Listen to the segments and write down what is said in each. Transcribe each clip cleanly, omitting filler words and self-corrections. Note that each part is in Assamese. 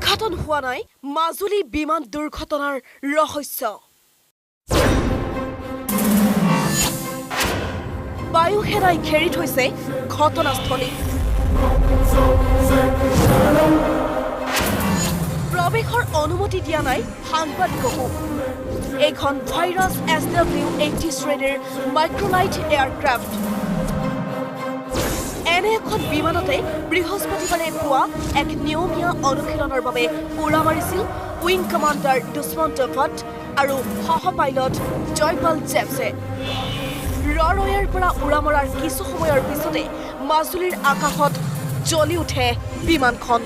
উৎঘাটন হোৱা নাই মাজুলী বিমান দুৰ্ঘটনাৰ ৰহস্য বায়ু সেনাই ঘেৰি থৈছে ঘটনাস্থলী প্ৰৱেশৰ অনুমতি দিয়া নাই সাংবাদিককো এখন ভাইৰাছ SW-80 শ্ৰেণীৰ মাইক্ৰলাইট এয়াৰক্ৰাফ্ট এনে এখন বিমানতে বৃহস্পতিবাৰে পুৱা এক নিয়মীয়া অনুশীলনৰ বাবে উৰা মাৰিছিল উইং কমাণ্ডাৰ দুষ্মন্ত ভট্ট আৰু সহ পাইলট জয়পাল জেপছে ৰৰৈয়াৰ পৰা উৰা মৰাৰ কিছু সময়ৰ পিছতে মাজুলীৰ আকাশত জ্বলি উঠে বিমানখন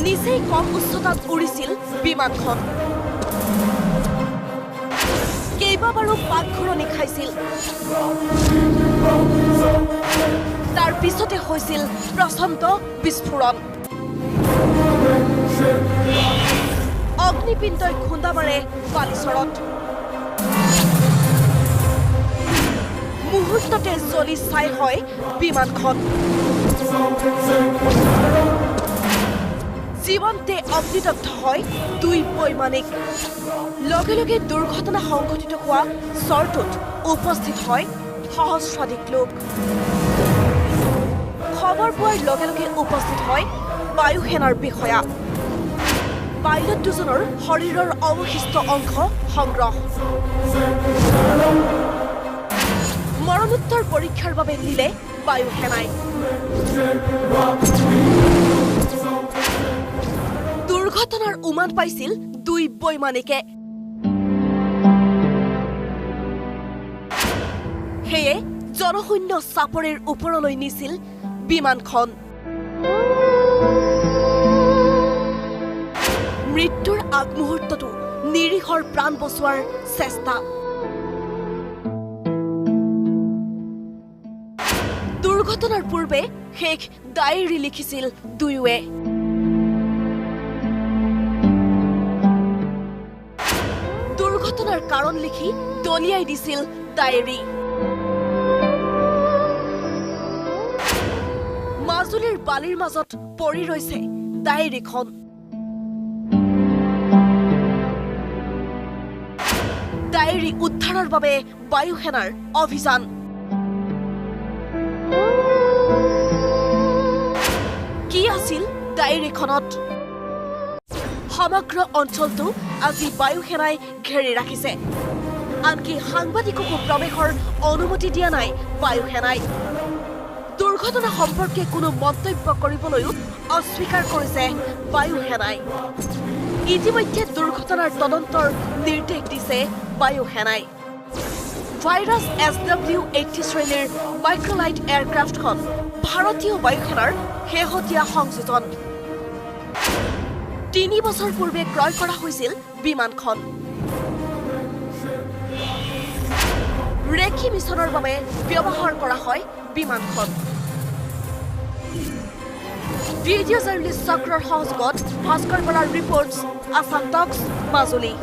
নিচেই কম উচ্চতাত উৰিছিল বিমানখন কেইবাবাৰো পাকঘূৰণি খাইছিল তাৰ পিছতে হৈছিল প্ৰচণ্ড বিস্ফোৰণ অগ্নিপিণ্ডই খুন্দা মাৰে বালিচৰত মুহূৰ্ততে জ্বলি ছাই হয় বিমানখন জীৱন্তে অগ্নিদগ্ধ হয় দুই বৈমানিক লগে লগে দুৰ্ঘটনা সংঘটিত হোৱা চৰটোত উপস্থিত হয় সহস্ৰাধিক লোক খবৰ পোৱাৰ লগে লগে উপস্থিত হয় বায়ু সেনাৰ বিষয়া পাইলট দুজনৰ শৰীৰৰ অৱশিষ্ট অংশ সংগ্ৰহ মৰণোত্তৰ পৰীক্ষাৰ বাবে নিলে বায়ু সেনাই দুৰ্ঘটনাৰ উমান পাইছিল দুই বৈমানিকে সেয়ে জনশূন্য চাপৰিৰ ওপৰলৈ নিছিল বিমানখন মৃত্যুৰ আগমুহূৰ্ততো নিৰীহৰ প্ৰাণ বচোৱাৰ চেষ্টা দুৰ্ঘটনাৰ পূৰ্বে শেষ ডায়েৰী লিখিছিল দুয়োৱে দুৰ্ঘটনাৰ কাৰণ লিখি দলিয়াই দিছিল ডায়েৰী মাজুলীৰ বালিৰ মাজত পৰি ৰৈছে ডায়েৰীখন ডায়েৰী উদ্ধাৰৰ বাবে বায়ু সেনাৰ অভিযান কি আছিল ডায়েৰীখনত সমগ্ৰ অঞ্চলটো আজি বায়ু সেনাই ঘেৰি ৰাখিছে আনকি সাংবাদিককো প্ৰৱেশৰ অনুমতি দিয়া নাই বায়ু সেনাই দুৰ্ঘটনা সম্পৰ্কে কোনো মন্তব্য কৰিবলৈও অস্বীকাৰ কৰিছে বায়ু সেনাই ইতিমধ্যে দুৰ্ঘটনাৰ তদন্তৰ নিৰ্দেশ দিছে বায়ু সেনাই ভাইৰাছ SW-80 শ্ৰেণীৰ মাইক্ৰলাইট এয়াৰক্ৰাফ্টখন ভাৰতীয় বায়ু সেনাৰ শেহতীয়া সংযোজন 3 বছৰ পূৰ্বে ক্ৰয় কৰা হৈছিল বিমানখন ৰেখি মিছনৰ বাবে ব্যৱহাৰ কৰা হয় বিমানখন ভিডিঅ জাৰ্নেলিষ্ট চক্ৰৰ সহযোগত ভাস্কৰ বৰাৰ ৰিপৰ্টছ আসাম টক্স মাজুলী